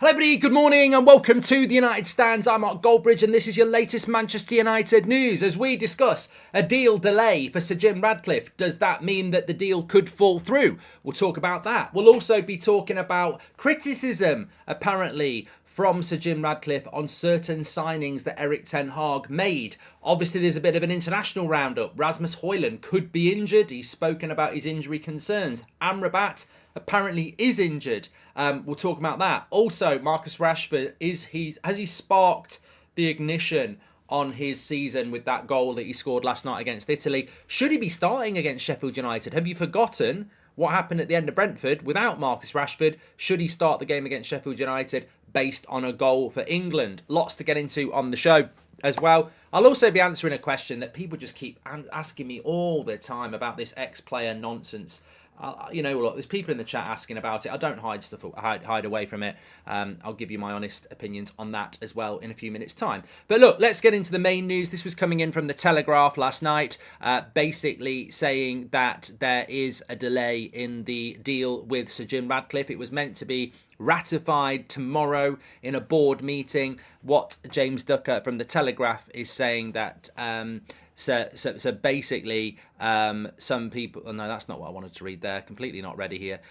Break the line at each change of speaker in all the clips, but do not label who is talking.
Hello everybody, good morning and welcome to the United Stands. I'm Mark Goldbridge and this is your latest Manchester United news as we discuss a deal delay for Sir Jim Ratcliffe. Does that mean that the deal could fall through? We'll talk about that. We'll also be talking about criticism, apparently, from Sir Jim Ratcliffe on certain signings that Erik ten Hag made. Obviously, there's a bit of an international roundup. Rasmus Højlund could be injured. He's spoken about his injury concerns. Amrabat apparently is injured. We'll talk about that. Also, Marcus Rashford, has he sparked the ignition on his season with that goal that he scored last night against Italy? Should he be starting against Sheffield United? Have you forgotten what happened at the end of Brentford without Marcus Rashford? Should he start the game against Sheffield United based on a goal for England? Lots to get into on the show as well. I'll also be answering a question that people just keep asking me all the time about this ex-player nonsense. Look, there's people in the chat asking about it. I don't hide stuff, hide away from it. I'll give you my honest opinions on that as well in a few minutes' time. But look, let's get into the main news. This was coming in from the Telegraph last night, basically saying that there is a delay in the deal with Sir Jim Ratcliffe. It was meant to be ratified tomorrow in a board meeting. What James Ducker from the Telegraph is saying that So basically, some people... Oh, no, that's not what I wanted to read there. Completely not ready here.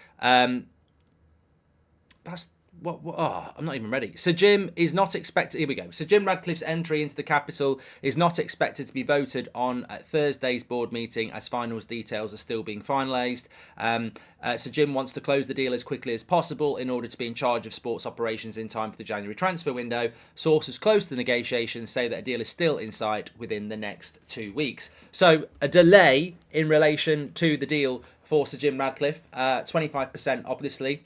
That's... I'm not even ready. Sir Jim is not expected... Here we go. Sir Jim Ratcliffe's entry into the capital is not expected to be voted on at Thursday's board meeting as finals details are still being finalised. Sir Jim wants to close the deal as quickly as possible in order to be in charge of sports operations in time for the January transfer window. Sources close to the negotiations say that a deal is still in sight within the next 2 weeks. So a delay in relation to the deal for Sir Jim Ratcliffe, 25% obviously.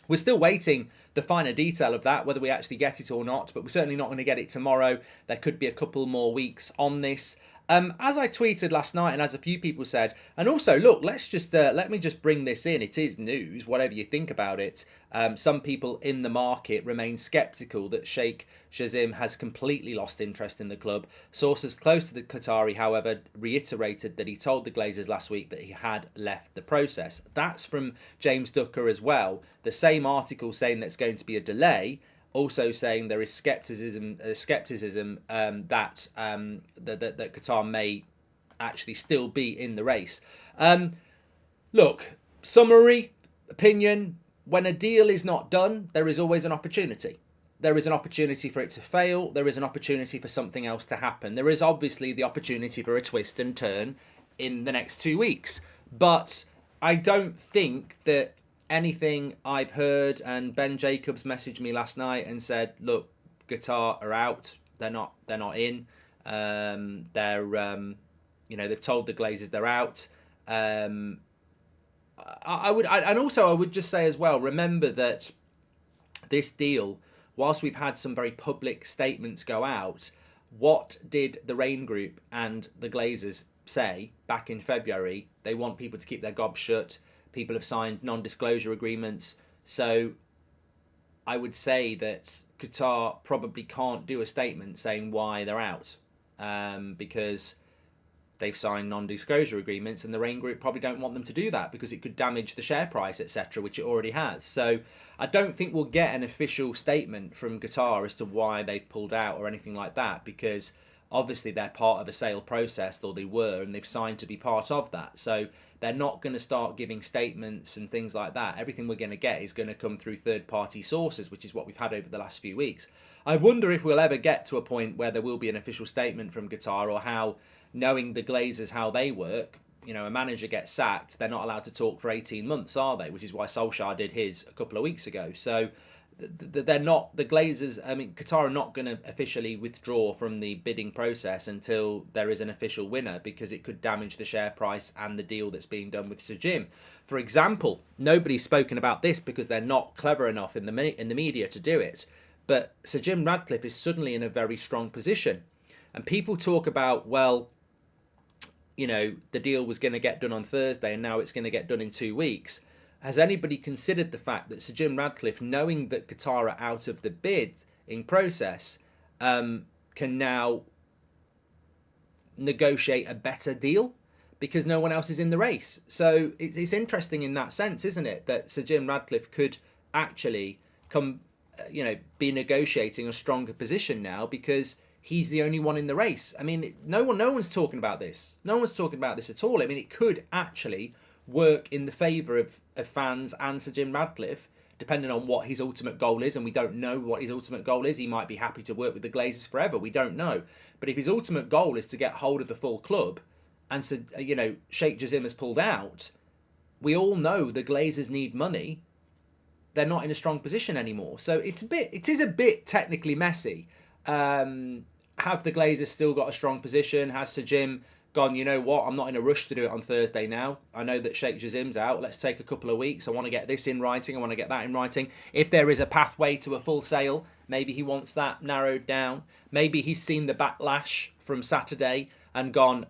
We're still waiting the finer detail of that, whether we actually get it or not, but we're certainly not going to get it tomorrow. There could be a couple more weeks on this. As I tweeted last night, and as a few people said, and also, look, let me just bring this in. It is news, whatever you think about it. Some people in the market remain sceptical that Sheikh Shazim has completely lost interest in the club. Sources close to the Qatari, however, reiterated that he told the Glazers last week that he had left the process. That's from James Ducker as well. The same article saying there's going to be a delay, also saying there is skepticism that Qatar may actually still be in the race. Look, summary, opinion, when a deal is not done, there is always an opportunity. There is an opportunity for it to fail. There is an opportunity for something else to happen. There is obviously the opportunity for a twist and turn in the next 2 weeks. But I don't think that anything I've heard, and Ben Jacobs messaged me last night and said, look, Qatar are out. They're not in. They've told the Glazers they're out. I would just say as well, remember that this deal, whilst we've had some very public statements go out, what did the Rain Group and the Glazers say back in February? They want people to keep their gobs shut. People have signed non-disclosure agreements. So I would say that Qatar probably can't do a statement saying why they're out, because they've signed non-disclosure agreements, and the Rain Group probably don't want them to do that because it could damage the share price, etc., which it already has. So I don't think we'll get an official statement from Qatar as to why they've pulled out or anything like that, because obviously they're part of a sale process, or they were, and they've signed to be part of that. So they're not going to start giving statements and things like that. Everything we're going to get is going to come through third-party sources, which is what we've had over the last few weeks. I wonder if we'll ever get to a point where there will be an official statement from Qatar, or how, knowing the Glazers, how they work, a manager gets sacked, they're not allowed to talk for 18 months, are they? Which is why Solskjaer did his a couple of weeks ago. So they're not, the Glazers, Qatar are not going to officially withdraw from the bidding process until there is an official winner, because it could damage the share price and the deal that's being done with Sir Jim. For example, nobody's spoken about this because they're not clever enough in the media to do it, but Sir Jim Ratcliffe is suddenly in a very strong position. And people talk about, well, the deal was going to get done on Thursday and now it's going to get done in 2 weeks. Has anybody considered the fact that Sir Jim Ratcliffe, knowing that Qatar are out of the bidding process, can now negotiate a better deal because no one else is in the race? So it's interesting in that sense, isn't it? That Sir Jim Ratcliffe could actually come be negotiating a stronger position now because he's the only one in the race. I mean, no one's talking about this. No one's talking about this at all. I mean, it could actually work in the favour of fans and Sir Jim Ratcliffe, depending on what his ultimate goal is, and we don't know what his ultimate goal is. He might be happy to work with the Glazers forever. We don't know. But if his ultimate goal is to get hold of the full club, and so, Sheikh Jassim has pulled out, we all know the Glazers need money. They're not in a strong position anymore. So it is a bit technically messy. Have the Glazers still got a strong position? Has Sir Jim gone, you know what, I'm not in a rush to do it on Thursday now. I know that Sheikh Jassim's out. Let's take a couple of weeks. I want to get this in writing. I want to get that in writing. If there is a pathway to a full sale, maybe he wants that narrowed down. Maybe he's seen the backlash from Saturday and gone,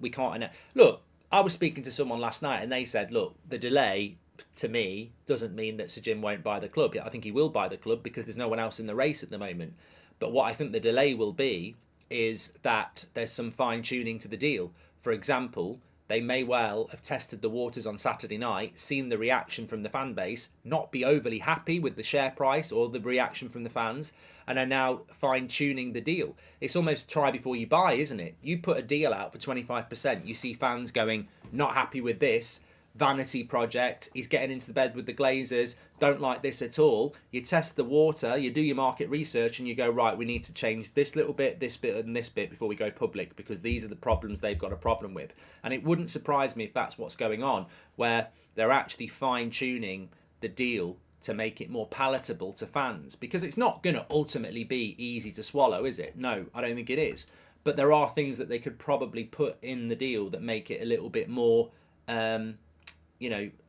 we can't. Look, I was speaking to someone last night and they said, look, the delay to me doesn't mean that Sir Jim won't buy the club. I think he will buy the club because there's no one else in the race at the moment. But what I think the delay will be is that there's some fine-tuning to the deal. For example, they may well have tested the waters on Saturday night, seen the reaction from the fan base, not be overly happy with the share price or the reaction from the fans, and are now fine-tuning the deal. It's almost try before you buy, isn't it? You put a deal out for 25%, you see fans going, not happy with this, vanity project, he's getting into the bed with the Glazers, don't like this at all. You test the water, you do your market research, and you go, right, we need to change this little bit, this bit, and this bit before we go public, because these are the problems they've got a problem with. And it wouldn't surprise me if that's what's going on, where they're actually fine-tuning the deal to make it more palatable to fans, because it's not going to ultimately be easy to swallow, is it? No, I don't think it is. But there are things that they could probably put in the deal that make it a little bit more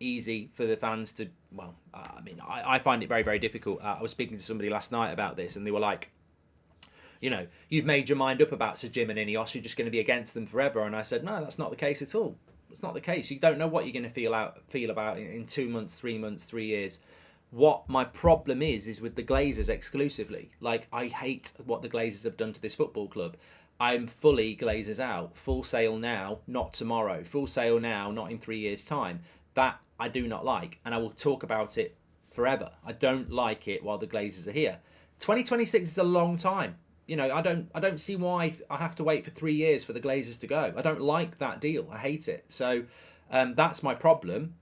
easy for the fans to, I find it very, very difficult. I was speaking to somebody last night about this and they were like, you've made your mind up about Sir Jim and Ineos, you're just going to be against them forever. And I said, no, that's not the case at all. It's not the case. You don't know what you're going to feel about in 2 months, 3 months, 3 years. What my problem is with the Glazers exclusively. Like, I hate what the Glazers have done to this football club. I'm fully Glazers out. Full sale now, not tomorrow. Full sale now, not in 3 years' time. That I do not like, and I will talk about it forever. I don't like it while the Glazers are here. 2026 is a long time. I don't see why I have to wait for 3 years for the Glazers to go. I don't like that deal. I hate it. So that's my problem.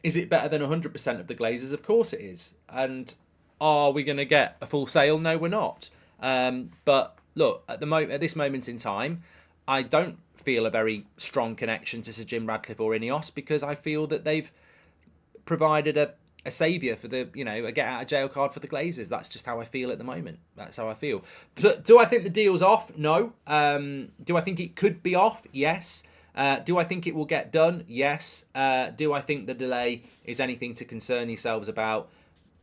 Is it better than 100% of the Glazers? Of course it is. And are we going to get a full sale? No, we're not. But look, at this moment in time, I don't feel a very strong connection to Sir Jim Ratcliffe or Ineos, because I feel that they've provided a saviour for a get out of jail card for the Glazers. That's just how I feel at the moment. That's how I feel. Do I think the deal's off? No. Do I think it could be off? Yes. Do I think it will get done? Yes. Do I think the delay is anything to concern yourselves about?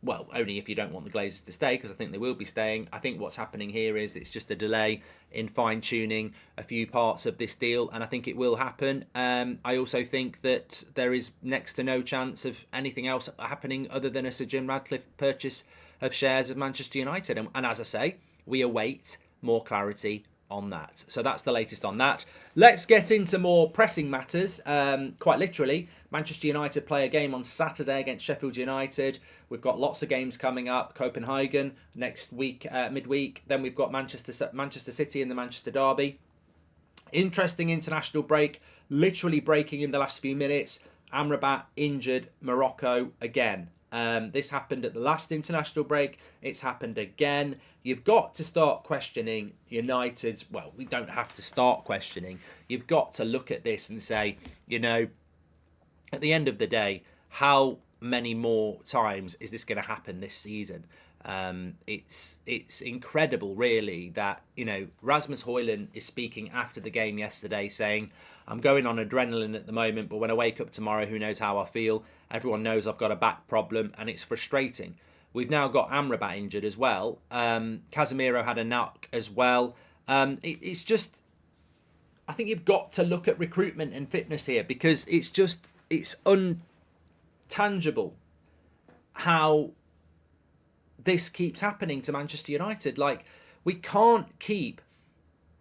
Well, only if you don't want the Glazers to stay, because I think they will be staying. I think what's happening here is it's just a delay in fine-tuning a few parts of this deal, and I think it will happen. I also think that there is next to no chance of anything else happening other than a Sir Jim Ratcliffe purchase of shares of Manchester United. And as I say, we await more clarity on that. So that's the latest on that. Let's get into more pressing matters. Quite literally, Manchester United play a game on Saturday against Sheffield United. We've got lots of games coming up. Copenhagen next week, midweek. Then we've got Manchester City and the Manchester Derby. Interesting international break, literally breaking in the last few minutes. Amrabat injured, Morocco again. This happened at the last international break. It's happened again. You've got to start questioning United's... Well, we don't have to start questioning. You've got to look at this and say, at the end of the day, how many more times is this going to happen this season? It's incredible, really, that, Rasmus Højlund is speaking after the game yesterday saying, I'm going on adrenaline at the moment, but when I wake up tomorrow, who knows how I feel? Everyone knows I've got a back problem, and it's frustrating. We've now got Amrabat injured as well. Casemiro had a knock as well. It's just, I think you've got to look at recruitment and fitness here, because it's untangible how this keeps happening to Manchester United. Like, we can't keep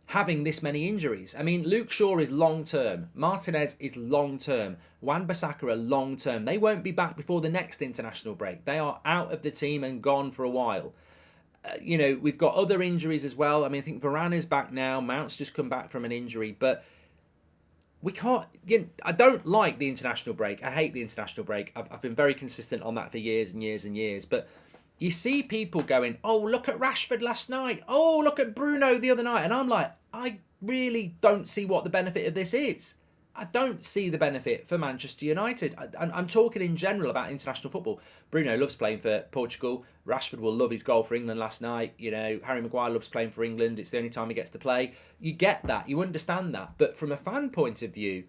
having this many injuries. I mean, Luke Shaw is long-term. Martinez is long-term. Wan-Bissaka are long-term. They won't be back before the next international break. They are out of the team and gone for a while. We've got other injuries as well. I mean, I think Varane is back now. Mount's just come back from an injury. But we can't... I don't like the international break. I hate the international break. I've been very consistent on that for years and years and years. But you see people going, oh, look at Rashford last night. Oh, look at Bruno the other night. And I'm like, I really don't see what the benefit of this is. I don't see the benefit for Manchester United. I'm talking in general about international football. Bruno loves playing for Portugal. Rashford will love his goal for England last night. Harry Maguire loves playing for England. It's the only time he gets to play. You get that. You understand that. But from a fan point of view,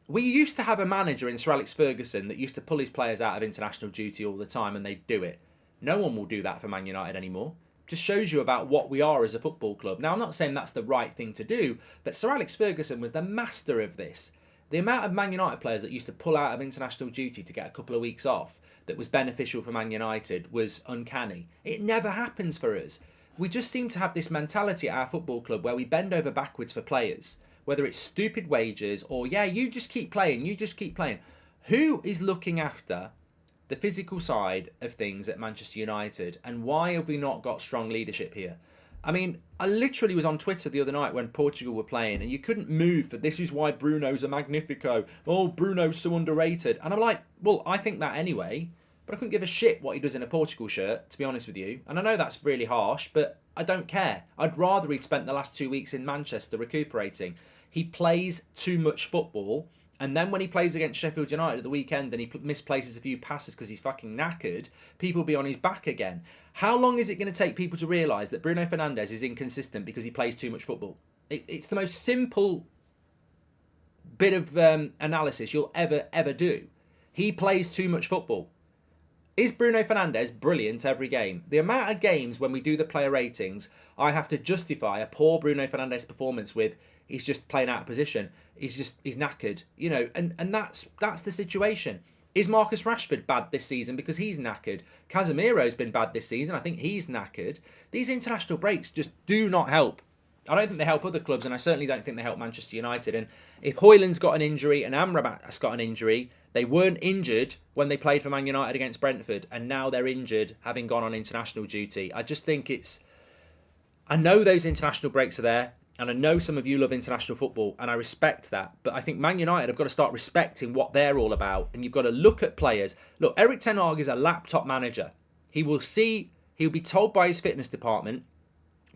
we used to have a manager in Sir Alex Ferguson that used to pull his players out of international duty all the time, and they'd do it. No one will do that for Man United anymore. Just shows you about what we are as a football club. Now, I'm not saying that's the right thing to do, but Sir Alex Ferguson was the master of this. The amount of Man United players that used to pull out of international duty to get a couple of weeks off that was beneficial for Man United was uncanny. It never happens for us. We just seem to have this mentality at our football club where we bend over backwards for players, whether it's stupid wages or, you just keep playing, Who is looking after the physical side of things at Manchester United, and why have we not got strong leadership here? I mean, I literally was on Twitter the other night when Portugal were playing, and you couldn't move for this is why Bruno's a magnifico. Oh, Bruno's so underrated. And I'm like, well, I think that anyway, but I couldn't give a shit what he does in a Portugal shirt, to be honest with you. And I know that's really harsh, but I don't care. I'd rather he'd spent the last 2 weeks in Manchester recuperating. He plays too much football. And then when he plays against Sheffield United at the weekend and he misplaces a few passes because he's fucking knackered, people will be on his back again. How long is it going to take people to realise that Bruno Fernandes is inconsistent because he plays too much football? It's the most simple bit of analysis you'll ever do. He plays too much football. Is Bruno Fernandes brilliant every game? The amount of games when we do the player ratings, I have to justify a poor Bruno Fernandes performance with he's just playing out of position. He's knackered, and that's the situation. Is Marcus Rashford bad this season because he's knackered? Casemiro's been bad this season. I think he's knackered. These international breaks just do not help. I don't think they help other clubs, and I certainly don't think they help Manchester United. And if HOJLUND's got an injury and Amrabat's got an injury, they weren't injured when they played for Man United against Brentford, and now they're injured having gone on international duty. I just think I know those international breaks are there, and I know some of you love international football, and I respect that. But I think Man United have got to start respecting what they're all about, and you've got to look at players. Look, Erik ten Hag is a laptop manager. He'll be told by his fitness department,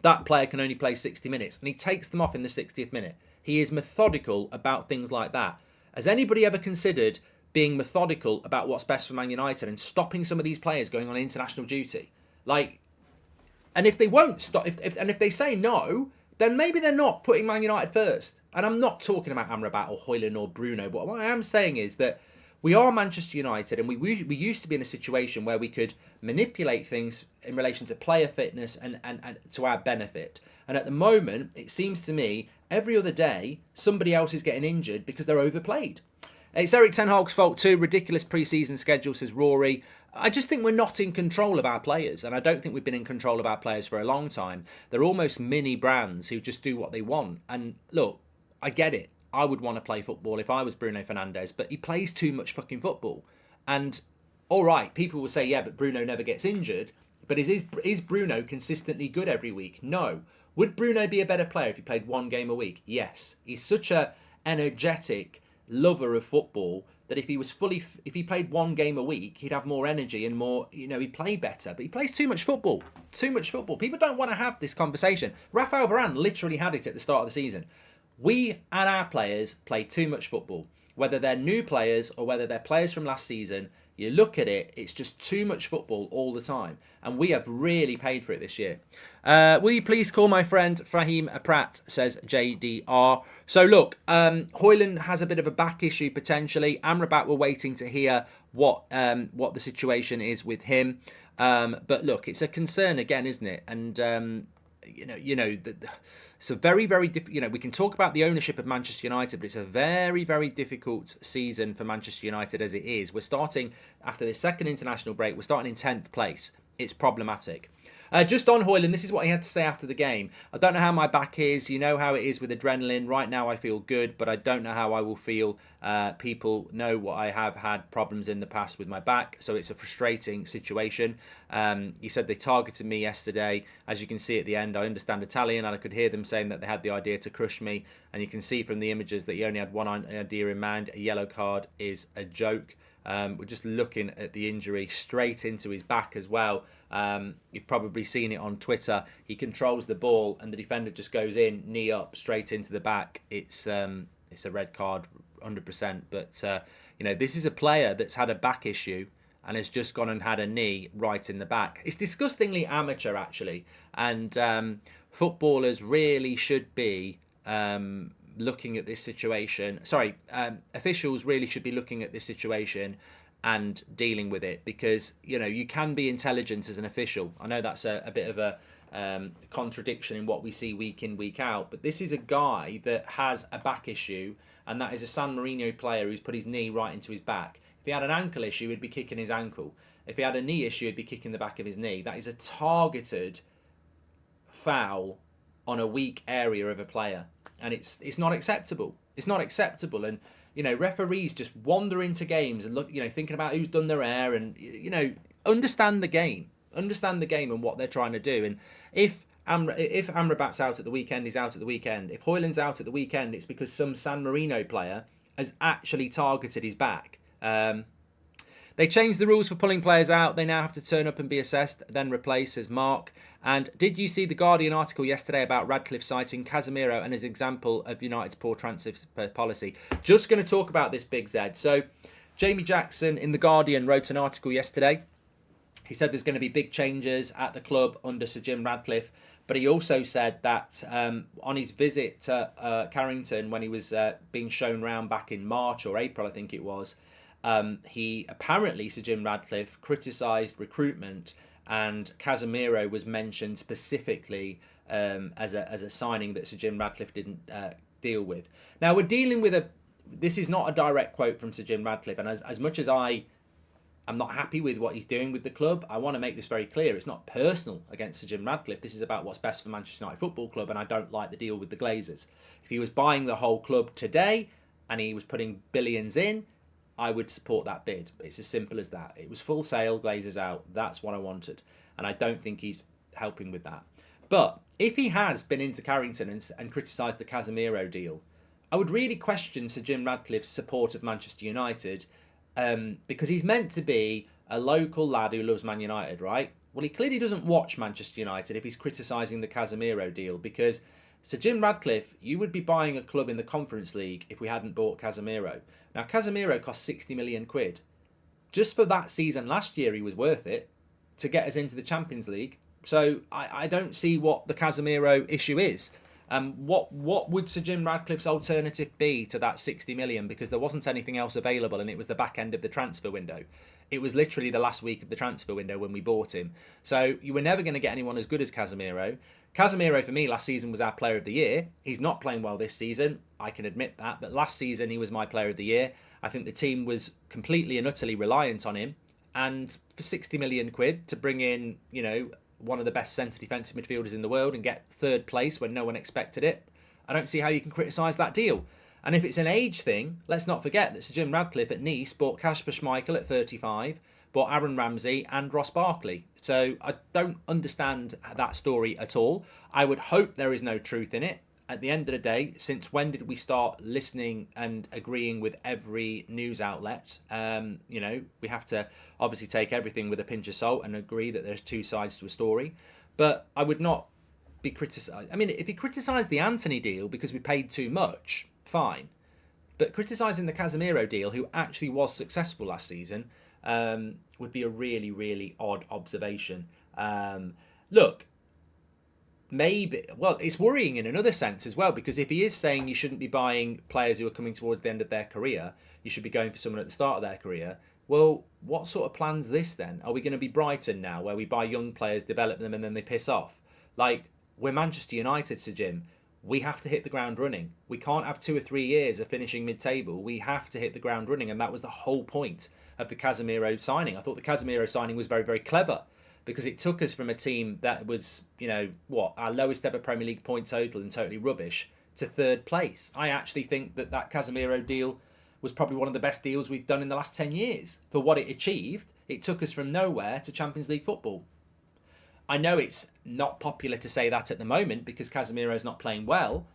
that player can only play 60 minutes, and he takes them off in the 60th minute. He is methodical about things like that. Has anybody ever considered being methodical about what's best for Man United and stopping some of these players going on international duty? And if they won't stop, if they say no, then maybe they're not putting Man United first. And I'm not talking about Amrabat or HOJLUND or Bruno, but what I am saying is that we are Manchester United, and we used to be in a situation where we could manipulate things in relation to player fitness and to our benefit. And at the moment, it seems to me, every other day, somebody else is getting injured because they're overplayed. It's Erik ten Hag's fault too. Ridiculous pre-season schedule, says Rory. I just think we're not in control of our players, and I don't think we've been in control of our players for a long time. They're almost mini brands who just do what they want. And look, I get it. I would want to play football if I was Bruno Fernandes, but he plays too much fucking football. And all right, people will say, yeah, but Bruno never gets injured. But is Bruno consistently good every week? No. Would Bruno be a better player if he played one game a week? Yes. He's such a energetic lover of football that if he played one game a week, he'd have more energy and more, he'd play better. But he plays too much football. Too much football. People don't want to have this conversation. Raphael Varane literally had it at the start of the season. We and our players play too much football. Whether they're new players or whether they're players from last season, you look at it, it's just too much football all the time. And we have really paid for it this year. Will you please call my friend Fahim Pratt, says JDR. So look, HOJLUND has a bit of a back issue potentially. Amrabat, we're waiting to hear what the situation is with him. But look, it's a concern again, isn't it? And it's a very, very difficult. We can talk about the ownership of Manchester United, but it's a very, very difficult season for Manchester United as it is. We're starting after this second international break. We're starting in 10th place. it's problematic. Just on Hoyland, this is what he had to say after the game. I don't know how my back is. You know how it is with adrenaline. Right now I feel good, but I don't know how I will feel. People know what I have had problems in the past with my back, so it's a frustrating situation. He said they targeted me yesterday. As you can see at the end, I understand Italian, and I could hear them saying that they had the idea to crush me. And you can see from the images that he only had one idea in mind. A yellow card is a joke. We're just looking at the injury straight into his back as well. You've probably seen it on Twitter. He controls the ball and the defender just goes in, knee up, straight into the back. It's a red card, 100%. But, this is a player that's had a back issue and has just gone and had a knee right in the back. It's disgustingly amateur, actually. And footballers really should be... looking at this situation, officials really should be looking at this situation and dealing with it, because you can be intelligent as an official. I know that's a bit of a contradiction in what we see week in, week out, but this is a guy that has a back issue, and that is a San Marino player who's put his knee right into his back. If he had an ankle issue, he'd be kicking his ankle. If he had a knee issue, he'd be kicking the back of his knee. That is a targeted foul on a weak area of a player. And it's not acceptable. It's not acceptable. And, referees just wander into games and look, thinking about who's done their hair and, understand the game. Understand the game and what they're trying to do. And if Amrabat's out at the weekend, he's out at the weekend. If Hoyland's out at the weekend, it's because some San Marino player has actually targeted his back. They changed the rules for pulling players out. They now have to turn up and be assessed, then replace, says Mark. And did you see the Guardian article yesterday about Radcliffe citing Casemiro and his example of United's poor transfer policy? Just going to talk about this, Big Z. So Jamie Jackson in the Guardian wrote an article yesterday. He said there's going to be big changes at the club under Sir Jim Radcliffe. But he also said that on his visit to Carrington, when he was being shown round back in March or April, I think it was, he apparently, Sir Jim Radcliffe, criticised recruitment, and Casemiro was mentioned specifically as a signing that Sir Jim Radcliffe didn't deal with. Now, we're dealing with this is not a direct quote from Sir Jim Radcliffe, and as much as I'm not happy with what he's doing with the club, I want to make this very clear. It's not personal against Sir Jim Radcliffe. This is about what's best for Manchester United Football Club, and I don't like the deal with the Glazers. If he was buying the whole club today and he was putting billions in, I would support that bid. It's as simple as that. It was full sale, Glazers out. That's what I wanted. And I don't think he's helping with that. But if he has been into Carrington and criticised the Casemiro deal, I would really question Sir Jim Radcliffe's support of Manchester United, because he's meant to be a local lad who loves Man United, right? Well, he clearly doesn't watch Manchester United if he's criticising the Casemiro deal, because Sir Jim Radcliffe, you would be buying a club in the Conference League if we hadn't bought Casemiro. Now, Casemiro cost 60 million quid. Just for that season last year, he was worth it to get us into the Champions League. So I don't see what the Casemiro issue is. What would Sir Jim Radcliffe's alternative be to that 60 million? Because there wasn't anything else available, and it was the back end of the transfer window. It was literally the last week of the transfer window when we bought him. So you were never going to get anyone as good as Casemiro. Casemiro, for me, last season was our player of the year. He's not playing well this season. I can admit that. But last season, he was my player of the year. I think the team was completely and utterly reliant on him. And for 60 million quid to bring in, one of the best centre defensive midfielders in the world and get third place when no one expected it, I don't see how you can criticise that deal. And if it's an age thing, let's not forget that Sir Jim Radcliffe at Nice bought Kasper Schmeichel at 35, bought Aaron Ramsey and Ross Barkley. So I don't understand that story at all. I would hope there is no truth in it. At the end of the day, since when did we start listening and agreeing with every news outlet? We have to obviously take everything with a pinch of salt and agree that there's two sides to a story. But I would not be criticised. I mean, if he criticised the Anthony deal because we paid too much, fine. But criticising the Casemiro deal, who actually was successful last season, would be a really, really odd observation. Look, it's worrying in another sense as well, because if he is saying you shouldn't be buying players who are coming towards the end of their career, you should be going for someone at the start of their career, well, what sort of plan's this then? Are we going to be Brighton now, where we buy young players, develop them, and then they piss off? Like, we're Manchester United, Sir Jim. We have to hit the ground running. We can't have 2 or 3 years of finishing mid-table. We have to hit the ground running, and that was the whole point of the Casemiro signing. I thought the Casemiro signing was very, very clever, because it took us from a team that was, our lowest ever Premier League point total and totally rubbish to third place. I actually think that Casemiro deal was probably one of the best deals we've done in the last 10 years. For what it achieved, it took us from nowhere to Champions League football. I know it's not popular to say that at the moment because Casemiro's not playing well,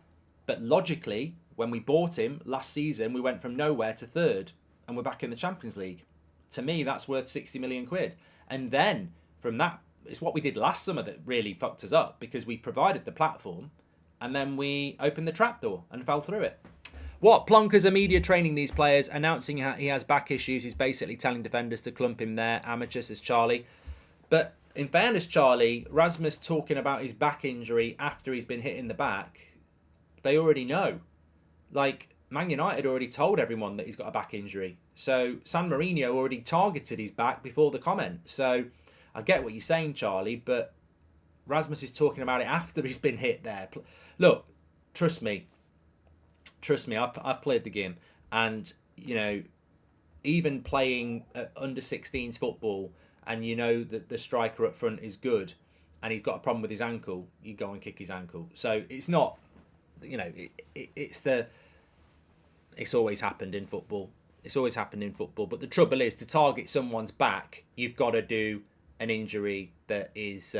but logically, when we bought him last season, we went from nowhere to third and we're back in the Champions League. To me, that's worth 60 million quid. And then from that, it's what we did last summer that really fucked us up, because we provided the platform and then we opened the trapdoor and fell through it. What? Plonkers are media training these players, announcing he has back issues. He's basically telling defenders to clump him there. Amateur, says Charlie. But in fairness, Charlie, Rasmus talking about his back injury after he's been hit in the back, they already know. Like, Man United already told everyone that he's got a back injury. So San Marino already targeted his back before the comment. So I get what you're saying, Charlie, but Rasmus is talking about it after he's been hit there. Look, trust me, I've played the game, and even playing under 16s football, and that the striker up front is good, and he's got a problem with his ankle, you go and kick his ankle. So it's not, it's always happened in football. It's always happened in football. But the trouble is, to target someone's back, you've got to do an injury that is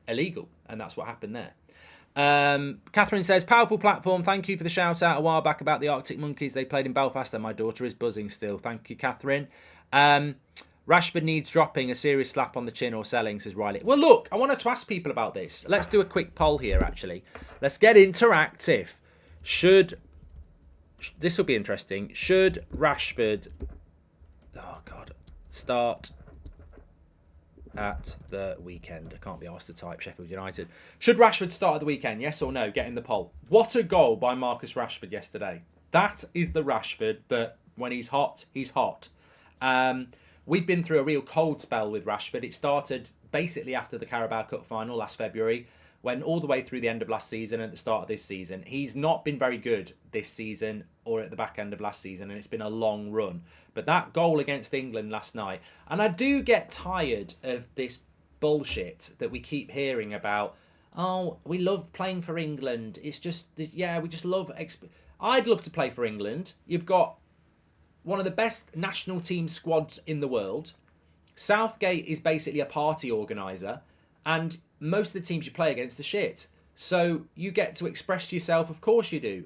illegal, and that's what happened there. Catherine says, powerful platform. Thank you for the shout out a while back about the Arctic Monkeys. They played in Belfast and my daughter is buzzing still. Thank you, Catherine. Rashford needs dropping, a serious slap on the chin or selling, says Riley. Well, look, I wanted to ask people about this. Let's do a quick poll here, actually. Let's get interactive. This will be interesting. Should Rashford, start at the weekend? I can't be asked to type Sheffield United. Should Rashford start at the weekend? Yes or no? Get in the poll. What a goal by Marcus Rashford yesterday. That is the Rashford that when he's hot, he's hot. We've been through a real cold spell with Rashford. It started basically after the Carabao Cup final last February, went all the way through the end of last season and at the start of this season. He's not been very good this season or at the back end of last season, and it's been a long run. But that goal against England last night, and I do get tired of this bullshit that we keep hearing about, we love playing for England. It's just, we just love... I'd love to play for England. You've got one of the best national team squads in the world. Southgate is basically a party organiser, and most of the teams you play against are shit. So you get to express yourself, of course you do.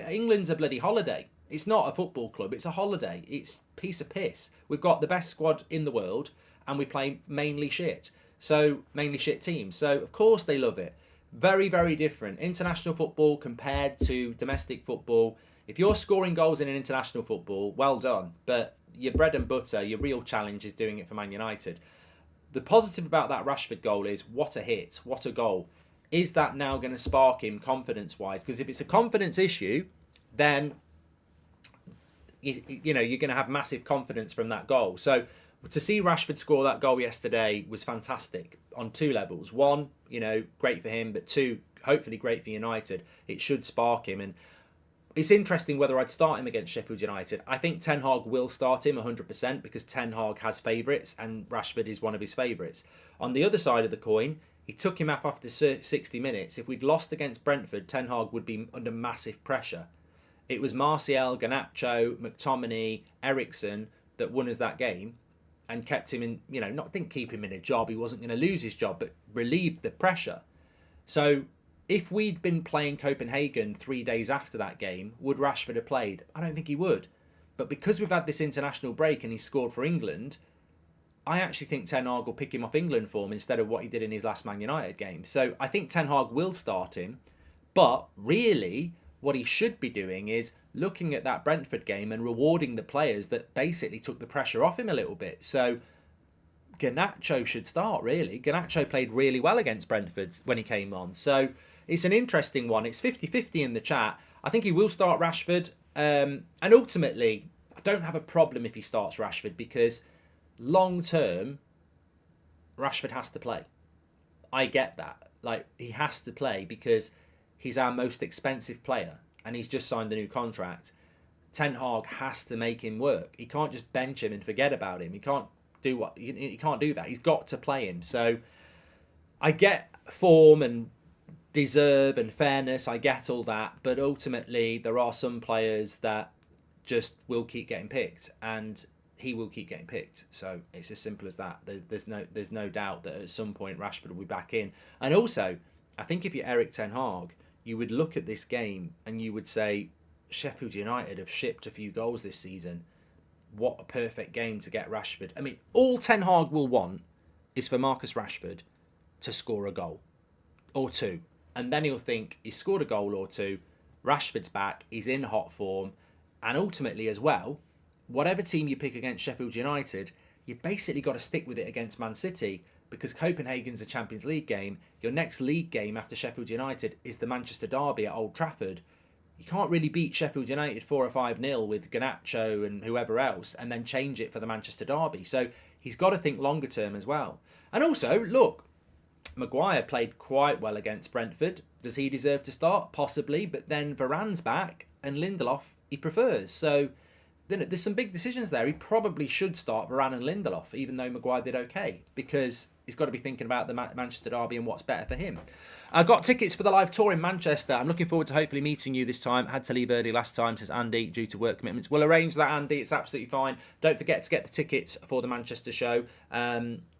England's a bloody holiday. It's not a football club, it's a holiday. It's a piece of piss. We've got the best squad in the world, and we play mainly shit. So, mainly shit teams. So, of course they love it. Very, very different. International football compared to domestic football. If you're scoring goals in an international football, well done. But your bread and butter, your real challenge is doing it for Man United. The positive about that Rashford goal is, what a hit, what a goal. Is that now going to spark him confidence-wise? Because if it's a confidence issue, then you're going to have massive confidence from that goal. So to see Rashford score that goal yesterday was fantastic on two levels. One, great for him, but two, hopefully great for United. It should spark him. And it's interesting whether I'd start him against Sheffield United. I think Ten Hag will start him 100% because Ten Hag has favourites and Rashford is one of his favourites. On the other side of the coin, he took him off after 60 minutes. If we'd lost against Brentford, Ten Hag would be under massive pressure. It was Martial, Garnacho, McTominay, Ericsson that won us that game and kept him in, didn't keep him in a job. He wasn't going to lose his job, but relieved the pressure. So if we'd been playing Copenhagen 3 days after that game, would Rashford have played? I don't think he would. But because we've had this international break and he scored for England, I actually think Ten Hag will pick him off England form instead of what he did in his last Man United game. So I think Ten Hag will start him. But really, what he should be doing is looking at that Brentford game and rewarding the players that basically took the pressure off him a little bit. So Garnacho should start, really. Garnacho played really well against Brentford when he came on. So it's an interesting one. It's 50-50 in the chat. I think he will start Rashford. And ultimately, I don't have a problem if he starts Rashford because long term, Rashford has to play. I get that. He has to play because he's our most expensive player and he's just signed a new contract. Ten Hag has to make him work. He can't just bench him and forget about him. He can't do what you can't do that. He's got to play him. So I get form and deserve and fairness. I get all that, but ultimately there are some players that just will keep getting picked, and he will keep getting picked. So it's as simple as that. There's no doubt that at some point Rashford will be back in. And also, I think if you're Erik ten Hag, you would look at this game and you would say, Sheffield United have shipped a few goals this season. What a perfect game to get Rashford. I mean, all Ten Hag will want is for Marcus Rashford to score a goal or two. And then he'll think he's scored a goal or two, Rashford's back, he's in hot form. And ultimately as well, whatever team you pick against Sheffield United, you've basically got to stick with it against Man City, because Copenhagen's a Champions League game. Your next league game after Sheffield United is the Manchester Derby at Old Trafford. You can't really beat Sheffield United 4 or 5-0 with Garnacho and whoever else and then change it for the Manchester Derby. So he's got to think longer term as well. And also, look, Maguire played quite well against Brentford. Does he deserve to start? Possibly. But then Varane's back and Lindelof he prefers. So there's some big decisions there. He probably should start Varane and Lindelof, even though Maguire did okay, because he's got to be thinking about the Manchester Derby and what's better for him. I got tickets for the live tour in Manchester. I'm looking forward to hopefully meeting you this time. Had to leave early last time, says Andy, due to work commitments. We'll arrange that, Andy. It's absolutely fine. Don't forget to get the tickets for the Manchester show.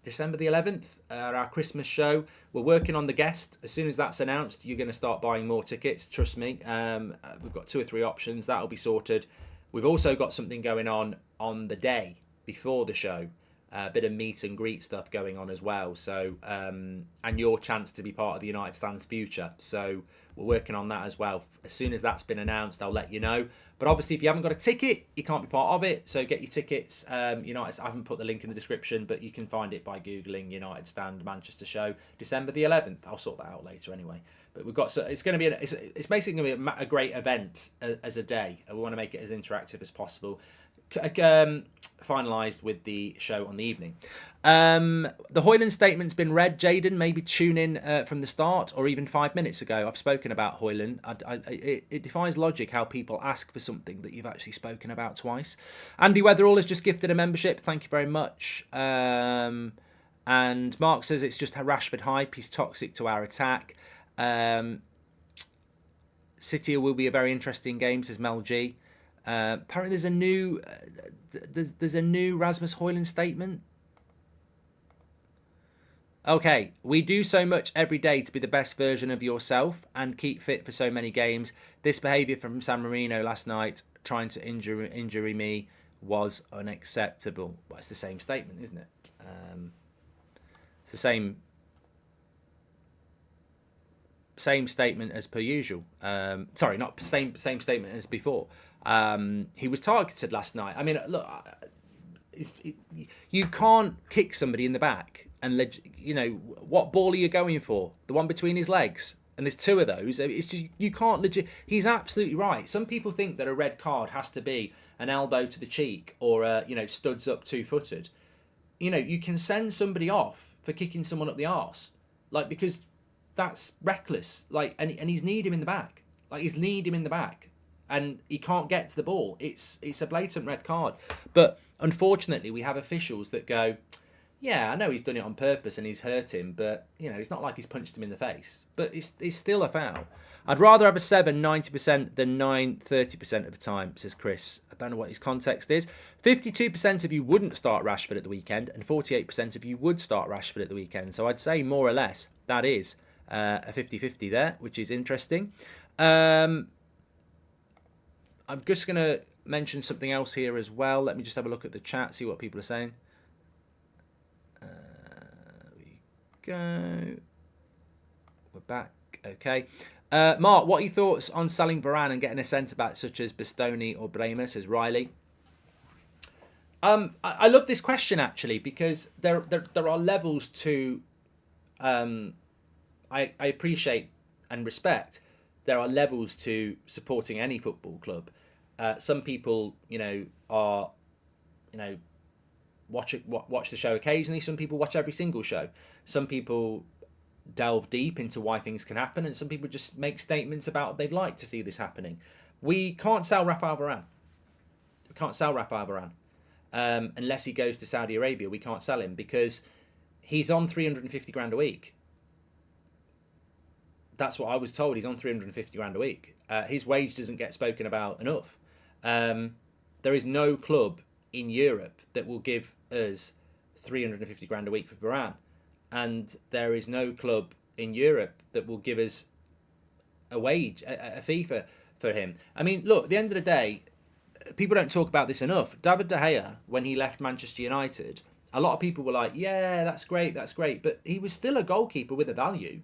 December the 11th, our Christmas show. We're working on the guest. As soon as that's announced, you're going to start buying more tickets. Trust me. We've got 2 or 3 options. That'll be sorted. We've also got something going on the day before the show. A bit of meet and greet stuff going on as well. So, and your chance to be part of the United Stands future. So we're working on that as well. As soon as that's been announced, I'll let you know. But obviously, if you haven't got a ticket, you can't be part of it. So get your tickets. United. I haven't put the link in the description, but you can find it by Googling United Stand Manchester Show, December the 11th. I'll sort that out later anyway. But we've got, so it's going to be, it's basically going to be a great event as a day. We want to make it as interactive as possible. Finalised with the show on the evening. The Hoyland statement's been read. Jaden, maybe tune in from the start or even 5 minutes ago. I've spoken about Hoyland. It defies logic how people ask for something that you've actually spoken about twice. Andy Weatherall has just gifted a membership. Thank you very much. And Mark says it's just a Rashford hype. He's toxic to our attack. City will be a very interesting game, says Mel G. Apparently there's a new Rasmus Hoyland statement. Okay, we do so much every day to be the best version of yourself and keep fit for so many games. This behaviour from San Marino last night, trying to injure me, was unacceptable. Well, it's the same statement, isn't it? It's the same statement as per usual. Sorry, not same statement as before. He was targeted last night. I mean, look, you can't kick somebody in the back and what ball are you going for? The one between his legs, and there's 2 of those. It's just, you can't legit. He's absolutely right. Some people think that a red card has to be an elbow to the cheek or studs up 2-footed. You can send somebody off for kicking someone up the arse, because that's reckless. And he's kneed him in the back. He's kneed him in the back. And he can't get to the ball. It's a blatant red card. But unfortunately, we have officials that go, yeah, I know he's done it on purpose and he's hurt him, but it's not like he's punched him in the face. But it's still a foul. I'd rather have a 7 90% than 9 30% of the time, says Chris. I don't know what his context is. 52% of you wouldn't start Rashford at the weekend, and 48% of you would start Rashford at the weekend. So I'd say more or less that is a 50-50 there, which is interesting. I'm just going to mention something else here as well. Let me just have a look at the chat, see what people are saying. There we go. We're back. Okay. Mark, what are your thoughts on selling Varane and getting a centre-back such as Bastoni or Bremer, says Riley? I love this question, actually, because there are levels to... I appreciate and respect. There are levels to supporting any football club. Some people, are, watch the show occasionally. Some people watch every single show. Some people delve deep into why things can happen, and some people just make statements about they'd like to see this happening. We can't sell Rafael Varane. We can't sell Rafael Varane. unless he goes to Saudi Arabia, we can't sell him because he's on 350 grand a week. That's what I was told. He's on 350 grand a week. His wage doesn't get spoken about enough. There is no club in Europe that will give us 350 grand a week for Varane. And there is no club in Europe that will give us a wage, a fee for him. I mean, look, at the end of the day, people don't talk about this enough. David De Gea, when he left Manchester United, a lot of people were like, yeah, that's great. But he was still a goalkeeper with a value.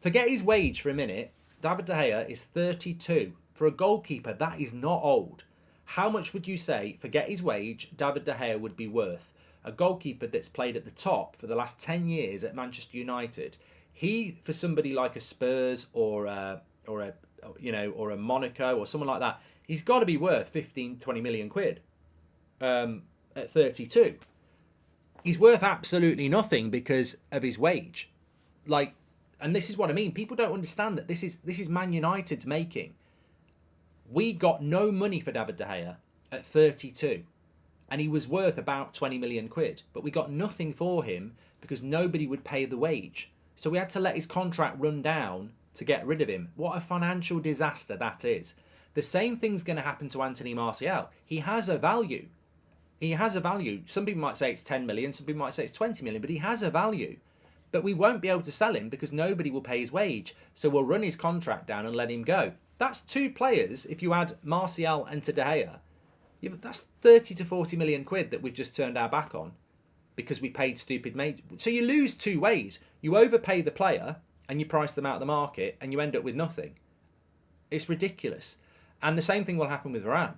Forget his wage for a minute. David De Gea is 32. For a goalkeeper, that is not old. How much would you say, forget his wage, David De Gea would be worth? A goalkeeper that's played at the top for the last 10 years at Manchester United. He, for somebody like a Spurs or a Monaco or someone like that, he's got to be worth 15, 20 million quid at 32. He's worth absolutely nothing because of his wage. And this is what I mean. People don't understand that this is Man United's making. We got no money for David De Gea at 32. And he was worth about 20 million quid. But we got nothing for him because nobody would pay the wage. So we had to let his contract run down to get rid of him. What a financial disaster that is. The same thing's going to happen to Anthony Martial. He has a value. He has a value. Some people might say it's 10 million. Some people might say it's 20 million. But he has a value. But we won't be able to sell him because nobody will pay his wage. So we'll run his contract down and let him go. That's two players. If you add Martial and De Gea, that's 30 to 40 million quid that we've just turned our back on because we paid stupid major. So you lose two ways. You overpay the player and you price them out of the market and you end up with nothing. It's ridiculous. And the same thing will happen with Varane.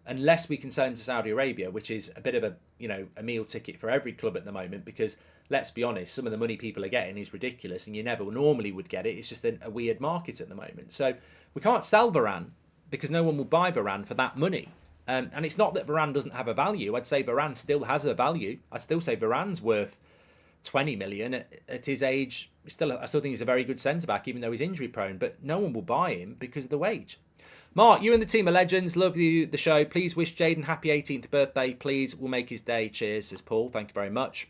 Unless we can sell him to Saudi Arabia, which is a bit of a meal ticket for every club at the moment, because let's be honest, some of the money people are getting is ridiculous and you never normally would get it. It's just a weird market at the moment. So we can't sell Varane because no one will buy Varane for that money. And it's not that Varane doesn't have a value. I'd say Varane still has a value. I'd still say Varane's worth 20 million at his age. I still think he's a very good centre-back, even though he's injury prone. But no one will buy him because of the wage. Mark, you and the team are legends. Love you, the show. Please wish Jaden happy 18th birthday. Please, we'll make his day. Cheers, says Paul. Thank you very much.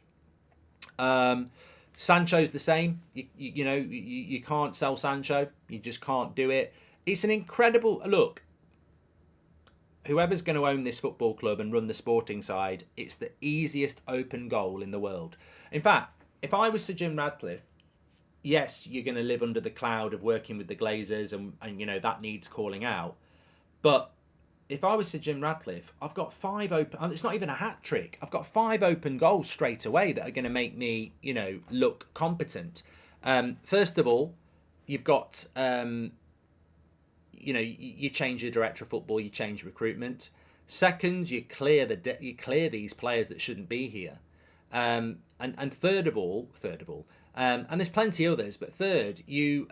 Sancho's the same. You can't sell Sancho. You just can't do it. It's an incredible... Look, whoever's going to own this football club and run the sporting side, it's the easiest open goal in the world. In fact, if I was Sir Jim Radcliffe, yes, you're going to live under the cloud of working with the Glazers and that needs calling out. But if I was Sir Jim Radcliffe, I've got 5 open... It's not even a hat trick. I've got 5 open goals straight away that are going to make me, look competent. First of all, you've got... you change your director of football, you change recruitment. Second, you clear these players that shouldn't be here. And third of all, and there's plenty others, but third, you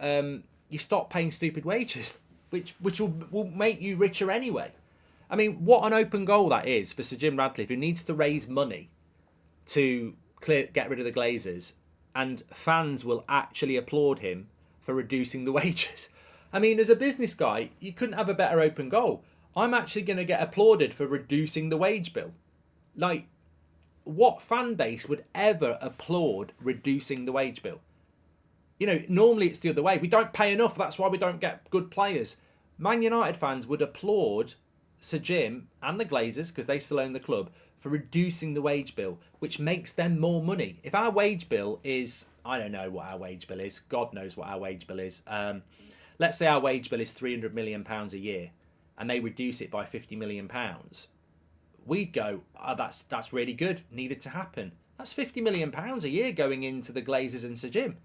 stop paying stupid wages, which will make you richer anyway. I mean, what an open goal that is for Sir Jim Radcliffe, who needs to raise money to get rid of the Glazers, and fans will actually applaud him for reducing the wages. I mean, as a business guy, you couldn't have a better open goal. I'm actually going to get applauded for reducing the wage bill. Like, what fan base would ever applaud reducing the wage bill? Normally it's the other way. We don't pay enough. That's why we don't get good players. Man United fans would applaud Sir Jim and the Glazers, because they still own the club, for reducing the wage bill, which makes them more money. If our wage bill is... I don't know what our wage bill is. God knows what our wage bill is. Let's say our wage bill is £300 million a year and they reduce it by £50 million. We'd go, oh, that's really good. Needed to happen. That's £50 million a year going into the Glazers and Sir Jim.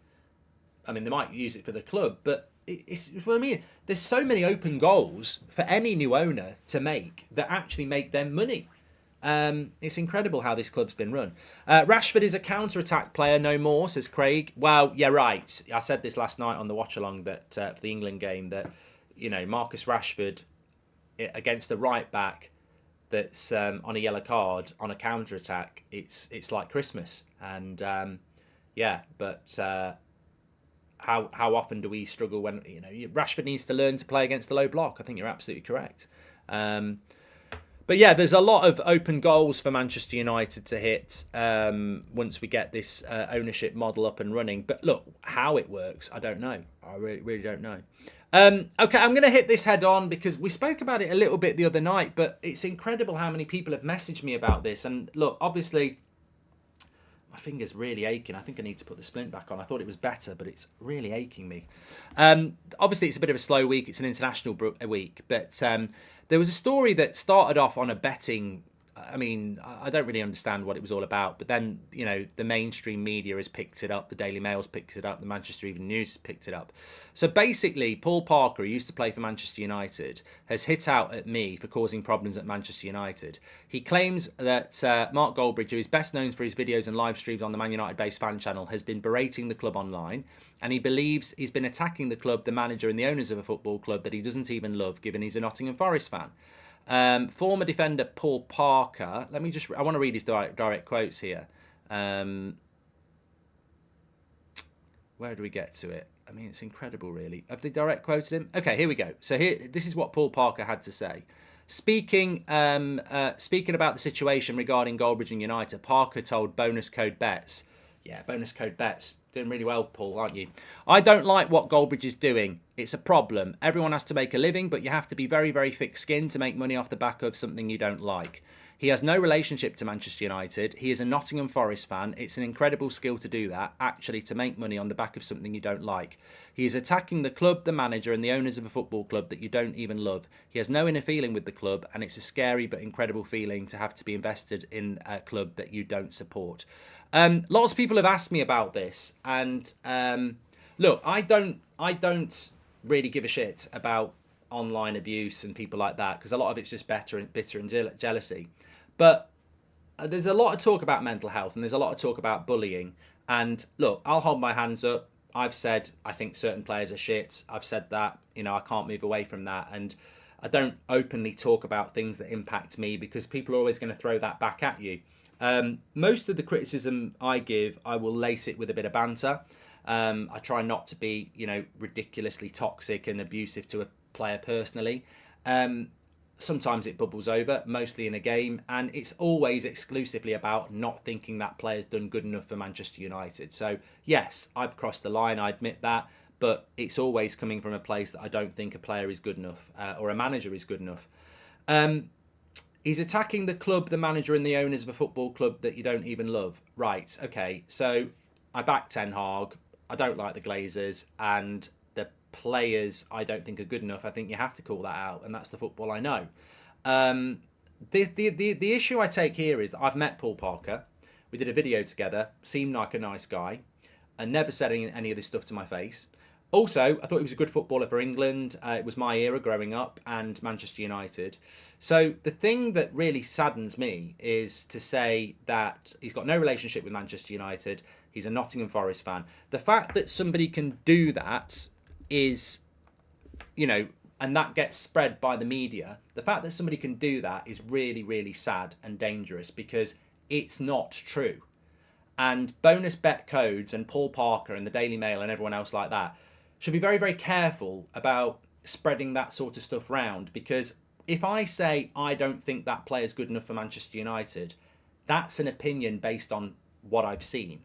I mean, they might use it for the club, but it's what I mean. There's so many open goals for any new owner to make that actually make them money. It's incredible how this club's been run. Rashford is a counter-attack player, no more, says Craig. Well, yeah, right. I said this last night on the watch-along that for the England game that, Marcus Rashford against the right-back that's on a yellow card on a counter-attack, it's like Christmas. And, how often do we struggle when, Rashford needs to learn to play against the low block? I think you're absolutely correct. But yeah, there's a lot of open goals for Manchester United to hit once we get this ownership model up and running. But look, how it works, I don't know. I really don't know. Okay, I'm going to hit this head on because we spoke about it a little bit the other night, but it's incredible how many people have messaged me about this. And look, obviously, my finger's really aching. I think I need to put the splint back on. I thought it was better, but it's really aching me. Obviously, it's a bit of a slow week. It's an international week, but there was a story that started off on a betting. I mean, I don't really understand what it was all about, but then, you know, the mainstream media has picked it up. The Daily Mail's picked it up. The Manchester Evening News has picked it up. So basically, Paul Parker, who used to play for Manchester United, has hit out at me for causing problems at Manchester United. He claims that Mark Goldbridge, who is best known for his videos and live streams on the Man United-based fan channel, has been berating the club online, and he believes he's been attacking the club, the manager, and the owners of a football club that he doesn't even love, given he's a Nottingham Forest fan. Former defender Paul Parker, I want to read his direct quotes here. Where do we get to it? I mean, it's incredible, really. Have they direct quoted him? Okay, here we go. So this is what Paul Parker had to say. Speaking about the situation regarding Goldbridge and United, Parker told Bonus Code Bets. Yeah, Bonus Code Bets. Doing really well, Paul, aren't you? I don't like what Goldbridge is doing. It's a problem. Everyone has to make a living, but you have to be very, very thick-skinned to make money off the back of something you don't like. He has no relationship to Manchester United. He is a Nottingham Forest fan. It's an incredible skill to do that, actually, to make money on the back of something you don't like. He is attacking the club, the manager, and the owners of a football club that you don't even love. He has no inner feeling with the club, and it's a scary but incredible feeling to have to be invested in a club that you don't support. Lots of people have asked me about this, and look, I don't really give a shit about online abuse and people like that, because a lot of it's just bitter and jealousy. But there's a lot of talk about mental health, and there's a lot of talk about bullying. And look, I'll hold my hands up. I've said I think certain players are shit. I've said that. You know, I can't move away from that. And I don't openly talk about things that impact me, because people are always going to throw that back at you. Most of the criticism I give, I will lace it with a bit of banter. I try not to be, you know, ridiculously toxic and abusive to a player personally. Sometimes it bubbles over, mostly in a game, and it's always exclusively about not thinking that player's done good enough for Manchester United. So yes, I've crossed the line, I admit that, but it's always coming from a place that I don't think a player is good enough, or a manager is good enough. He's attacking the club, the manager, and the owners of a football club that you don't even love. Right, okay, so I back Ten Hag, I don't like the Glazers, and the players I don't think are good enough. I think you have to call that out, and that's the football I know. The issue I take here is that I've met Paul Parker. We did a video together, seemed like a nice guy, and never said any of this stuff to my face. Also, I thought he was a good footballer for England. It was my era growing up, and Manchester United. So the thing that really saddens me is to say that he's got no relationship with Manchester United. He's a Nottingham Forest fan. The fact that somebody can do that is, you know, and that gets spread by the media. The fact that somebody can do that is really, really sad and dangerous, because it's not true. And bonus bet codes and Paul Parker and the Daily Mail and everyone else like that should be very, very careful about spreading that sort of stuff round, because if I say I don't think that player's good enough for Manchester United, that's an opinion based on what I've seen.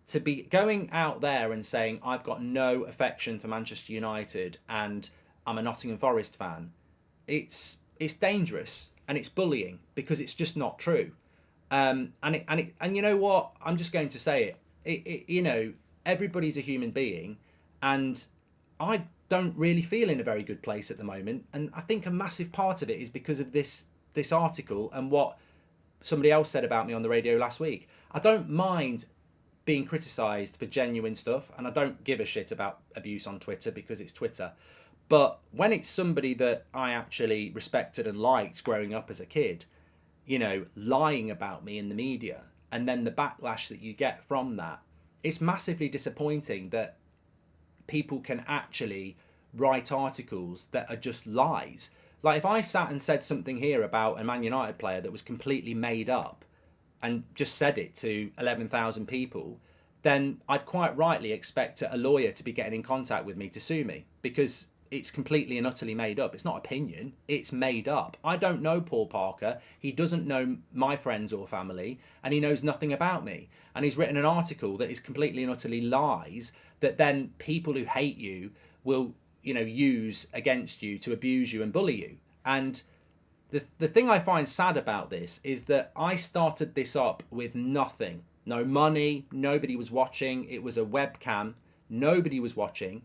To be going out there and saying I've got no affection for Manchester United and I'm a Nottingham Forest fan, it's dangerous and it's bullying, because it's just not true. And you know what? I'm just going to say it. You know, everybody's a human being, and I don't really feel in a very good place at the moment. And I think a massive part of it is because of this article and what somebody else said about me on the radio last week. I don't mind being criticised for genuine stuff, and I don't give a shit about abuse on Twitter, because it's Twitter. But when it's somebody that I actually respected and liked growing up as a kid, you know, lying about me in the media, and then the backlash that you get from that, it's massively disappointing that people can actually write articles that are just lies. Like, if I sat and said something here about a Man United player that was completely made up and just said it to 11,000 people, then I'd quite rightly expect a lawyer to be getting in contact with me to sue me, because it's completely and utterly made up. It's not opinion, it's made up. I don't know Paul Parker. He doesn't know my friends or family, and he knows nothing about me. And he's written an article that is completely and utterly lies that then people who hate you will, use against you to abuse you and bully you. And the thing I find sad about this is that I started this up with nothing. No money, nobody was watching. It was a webcam, nobody was watching.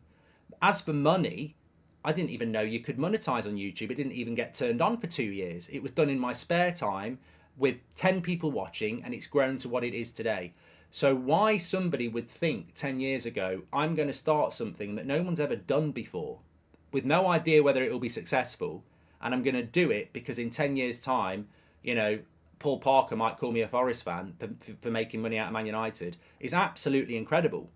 As for money, I didn't even know you could monetize on YouTube. It didn't even get turned on for 2 years. It was done in my spare time with 10 people watching, and it's grown to what it is today. So why somebody would think 10 years ago, I'm going to start something that no one's ever done before, with no idea whether it will be successful, and I'm going to do it because in 10 years' time, Paul Parker might call me a Forest fan for making money out of Man United, is absolutely incredible.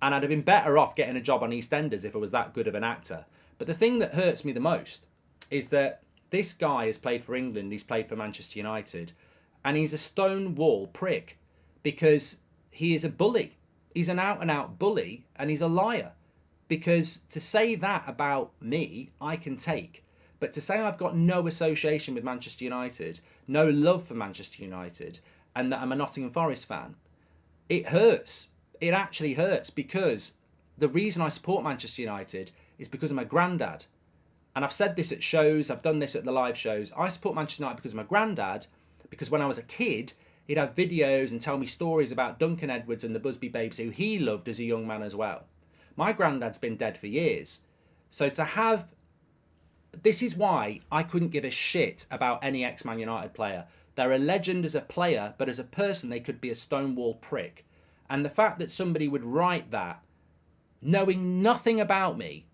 And I'd have been better off getting a job on EastEnders if I was that good of an actor. But the thing that hurts me the most is that this guy has played for England, he's played for Manchester United, and he's a stonewall prick because he is a bully. He's an out-and-out bully, and he's a liar. Because to say that about me, I can take. But to say I've got no association with Manchester United, no love for Manchester United, and that I'm a Nottingham Forest fan, it hurts. It actually hurts, because the reason I support Manchester United is because of my granddad. And I've said this at shows, I've done this at the live shows. I support Manchester United because of my granddad, because when I was a kid, he'd have videos and tell me stories about Duncan Edwards and the Busby Babes, who he loved as a young man as well. My granddad's been dead for years. So to have... This is why I couldn't give a shit about any ex-Man United player. They're a legend as a player, but as a person, they could be a stonewall prick. And the fact that somebody would write that, knowing nothing about me,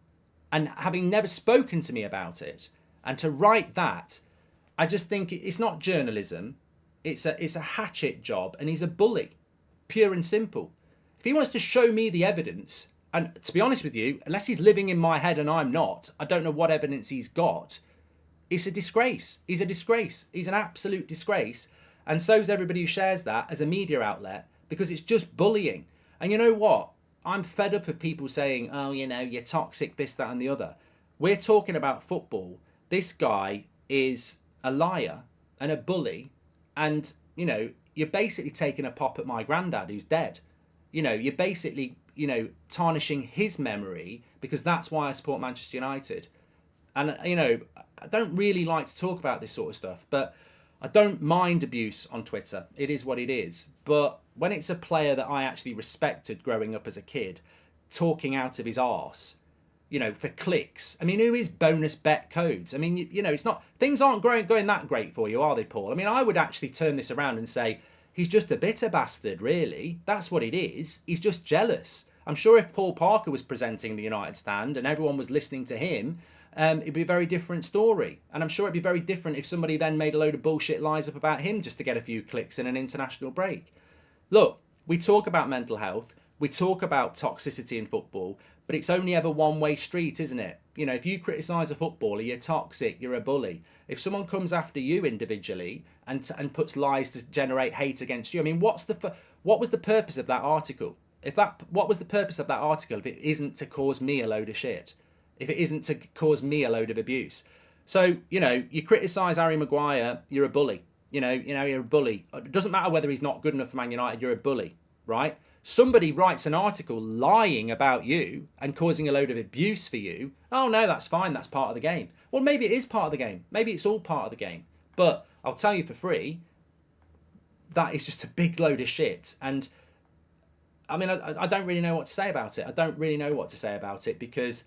and having never spoken to me about it, and to write that, I just think it's not journalism. It's a hatchet job, and he's a bully, pure and simple. If he wants to show me the evidence, and to be honest with you, unless he's living in my head and I'm not, I don't know what evidence he's got. It's a disgrace. He's a disgrace. He's an absolute disgrace. And so's everybody who shares that as a media outlet, because it's just bullying. And you know what? I'm fed up of people saying, oh, you're toxic, this, that, and the other. We're talking about football. This guy is a liar and a bully. And, you're basically taking a pop at my granddad who's dead. You're basically, tarnishing his memory, because that's why I support Manchester United. And, I don't really like to talk about this sort of stuff, but I don't mind abuse on Twitter. It is what it is. But when it's a player that I actually respected growing up as a kid, talking out of his arse, for clicks. I mean, who is bonus bet codes? I mean, it's not... Things aren't going that great for you, are they, Paul? I mean, I would actually turn this around and say, he's just a bitter bastard, really. That's what it is. He's just jealous. I'm sure if Paul Parker was presenting the United stand and everyone was listening to him, it'd be a very different story. And I'm sure it'd be very different if somebody then made a load of bullshit lies up about him just to get a few clicks in an international break. Look, we talk about mental health, we talk about toxicity in football, but it's only ever one-way street, isn't it? If you criticise a footballer, you're toxic, you're a bully. If someone comes after you individually and puts lies to generate hate against you, I mean, what was the purpose of that article? What was the purpose of that article if it isn't to cause me a load of shit? If it isn't to cause me a load of abuse? So, you criticise Harry Maguire, you're a bully. You're a bully. It doesn't matter whether he's not good enough for Man United, you're a bully, right? Somebody writes an article lying about you and causing a load of abuse for you. Oh, no, that's fine. That's part of the game. Well, maybe it is part of the game. Maybe it's all part of the game. But I'll tell you for free, that is just a big load of shit. And I mean, I don't really know what to say about it. I don't really know what to say about it, because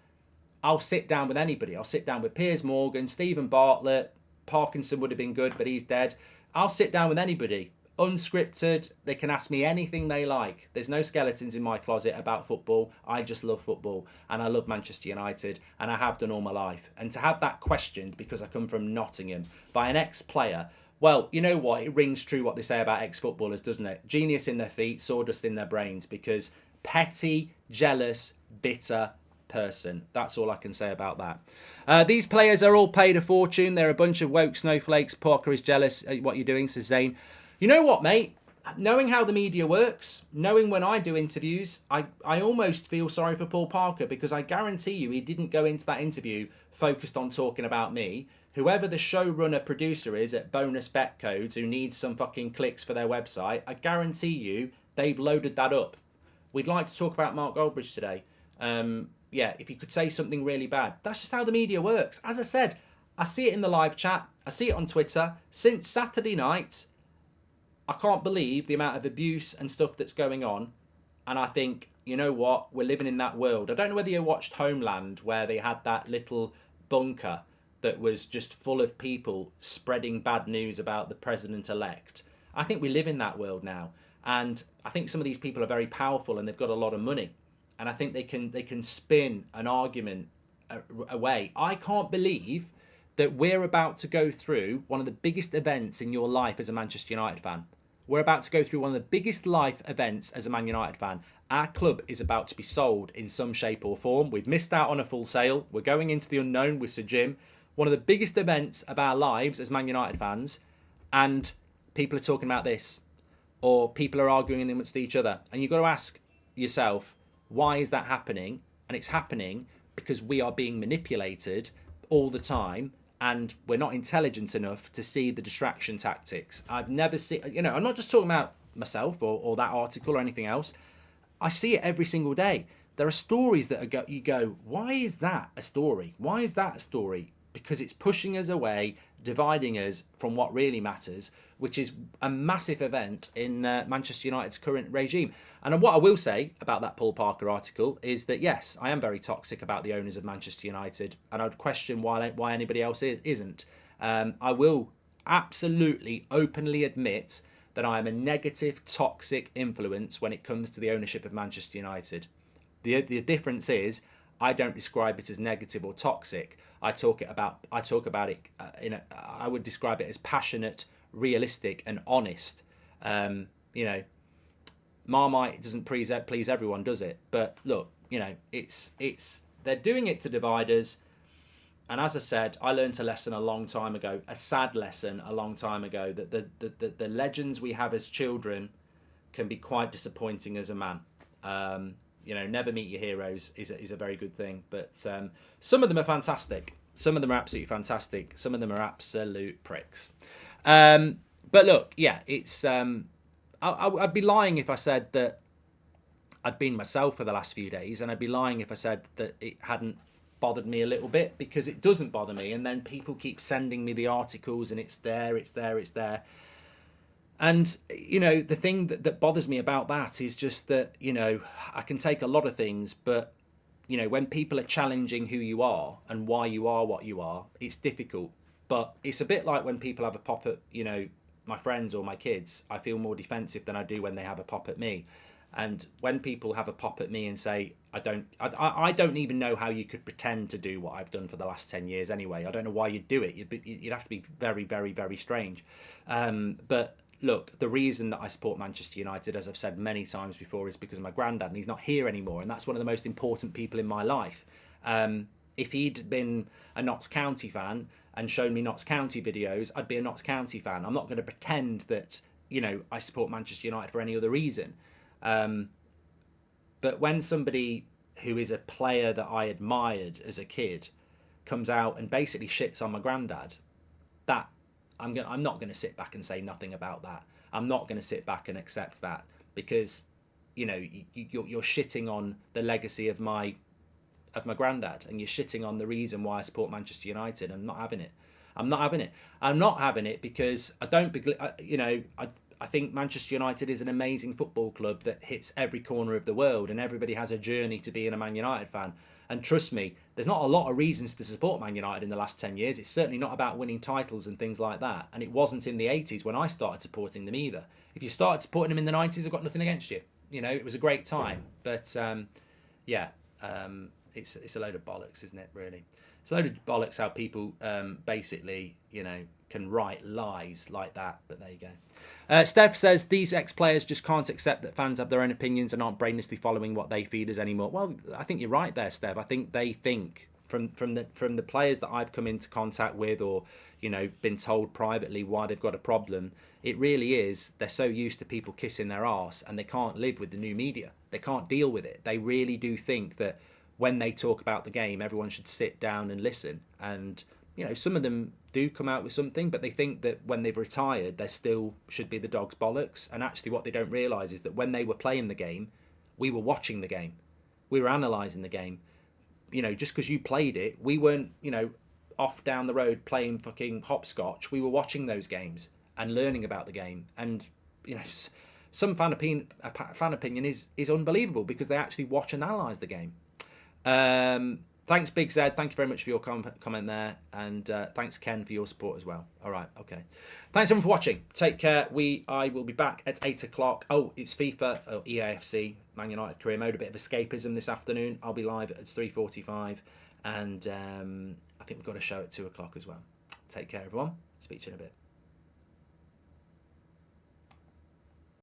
I'll sit down with anybody. I'll sit down with Piers Morgan, Stephen Bartlett. Parkinson would have been good, but he's dead. I'll sit down with anybody. Unscripted. They can ask me anything they like. There's no skeletons in my closet about football. I just love football, and I love Manchester United, and I have done all my life. And to have that questioned because I come from Nottingham by an ex-player, well, you know what? It rings true what they say about ex-footballers, doesn't it? Genius in their feet, sawdust in their brains, because petty, jealous, bitter person. That's all I can say about that. These players are all paid a fortune. They're a bunch of woke snowflakes. Parker is jealous at what you're doing, says Zane. You know what, mate? knowing how the media works, knowing when I do interviews, I almost feel sorry for Paul Parker, because I guarantee you he didn't go into that interview focused on talking about me. Whoever the showrunner producer is at Bonus Bet Codes, who needs some fucking clicks for their website, I guarantee you they've loaded that up. We'd like to talk about Mark Goldbridge today. Yeah, if you could say something really bad. That's just how the media works. As I said, I see it in the live chat. I see it on Twitter. Since Saturday night, I can't believe the amount of abuse and stuff that's going on. And I think, you know what? We're living in that world. I don't know whether you watched Homeland, where they had that little bunker that was just full of people spreading bad news about the president-elect. I think we live in that world now. And I think some of these people are very powerful and they've got a lot of money. And I think they can spin an argument away. I can't believe that we're about to go through one of the biggest events in your life as a Manchester United fan. We're about to go through one of the biggest life events as a Man United fan. Our club is about to be sold in some shape or form. We've missed out on a full sale. We're going into the unknown with Sir Jim. One of the biggest events of our lives as Man United fans. And people are talking about this. Or people are arguing amongst each other. And you've got to ask yourself, why is that happening? And it's happening because we are being manipulated all the time, and we're not intelligent enough to see the distraction tactics. I've never seen, I'm not just talking about myself or that article or anything else. I see it every single day. There are stories that you go, why is that a story? Why is that a story? Because it's pushing us away, dividing us from what really matters, which is a massive event in Manchester United's current regime. And what I will say about that Paul Parker article is that, yes, I am very toxic about the owners of Manchester United, and I'd question why anybody else isn't. I will absolutely openly admit that I am a negative, toxic influence when it comes to the ownership of Manchester United. The difference is, I don't describe it as negative or toxic. I talk about it I would describe it as passionate, realistic, and honest. Marmite doesn't please everyone, does it? But look, it's they're doing it to divide us. And as I said, I learned a lesson a long time ago, a sad lesson a long time ago, that the legends we have as children can be quite disappointing as a man. Never meet your heroes is a very good thing. But some of them are fantastic. Some of them are absolutely fantastic. Some of them are absolute pricks. But look, yeah, it's... I'd be lying if I said that I'd been myself for the last few days, and I'd be lying if I said that it hadn't bothered me a little bit, because it doesn't bother me. And then people keep sending me the articles, and it's there. And, the thing that bothers me about that is just that, I can take a lot of things, but, when people are challenging who you are and why you are what you are, it's difficult. But it's a bit like when people have a pop at, my friends or my kids. I feel more defensive than I do when they have a pop at me. And when people have a pop at me and say, I don't even know how you could pretend to do what I've done for the last 10 years anyway. I don't know why you'd do it. You'd have to be very, very, very strange. But look, the reason that I support Manchester United, as I've said many times before, is because of my granddad, and he's not here anymore. And that's one of the most important people in my life. If he'd been a Notts County fan and shown me Notts County videos, I'd be a Notts County fan. I'm not going to pretend that, I support Manchester United for any other reason. But when somebody who is a player that I admired as a kid comes out and basically shits on my granddad, that I'm not going to sit back and say nothing about that. I'm not going to sit back and accept that, because you're shitting on the legacy of my granddad, and you're shitting on the reason why I support Manchester United. I'm not having it. I'm not having it because I think Manchester United is an amazing football club that hits every corner of the world, and everybody has a journey to being a Man United fan. And trust me, there's not a lot of reasons to support Man United in the last 10 years. It's certainly not about winning titles and things like that. And it wasn't in the 80s when I started supporting them either. If you started supporting them in the 90s, I've got nothing against you. It was a great time. But it's a load of bollocks, isn't it, really? It's a load of bollocks how people basically, can write lies like that. But there you go. Steph says, these ex-players just can't accept that fans have their own opinions and aren't brainlessly following what they feed us anymore. Well, I think you're right there, Steph. I think they think from the players that I've come into contact with, or been told privately why they've got a problem, it really is they're so used to people kissing their arse and they can't live with the new media. They can't deal with it. They really do think that when they talk about the game, everyone should sit down and listen. And some of them do come out with something, but they think that when they've retired, there still should be the dog's bollocks. And actually what they don't realise is that when they were playing the game, we were watching the game. We were analysing the game. Just because you played it, we weren't, off down the road playing fucking hopscotch. We were watching those games and learning about the game. And, some fan opinion is unbelievable because they actually watch and analyse the game. Thanks, Big Zed. Thank you very much for your comment there. And thanks, Ken, for your support as well. All right, okay. Thanks, everyone, for watching. Take care. I will be back at 8 o'clock. Oh, it's FIFA, EAFC, Man United career mode. A bit of escapism this afternoon. I'll be live at 3:45. And I think we've got a show at 2 o'clock as well. Take care, everyone. Speak to you in a bit.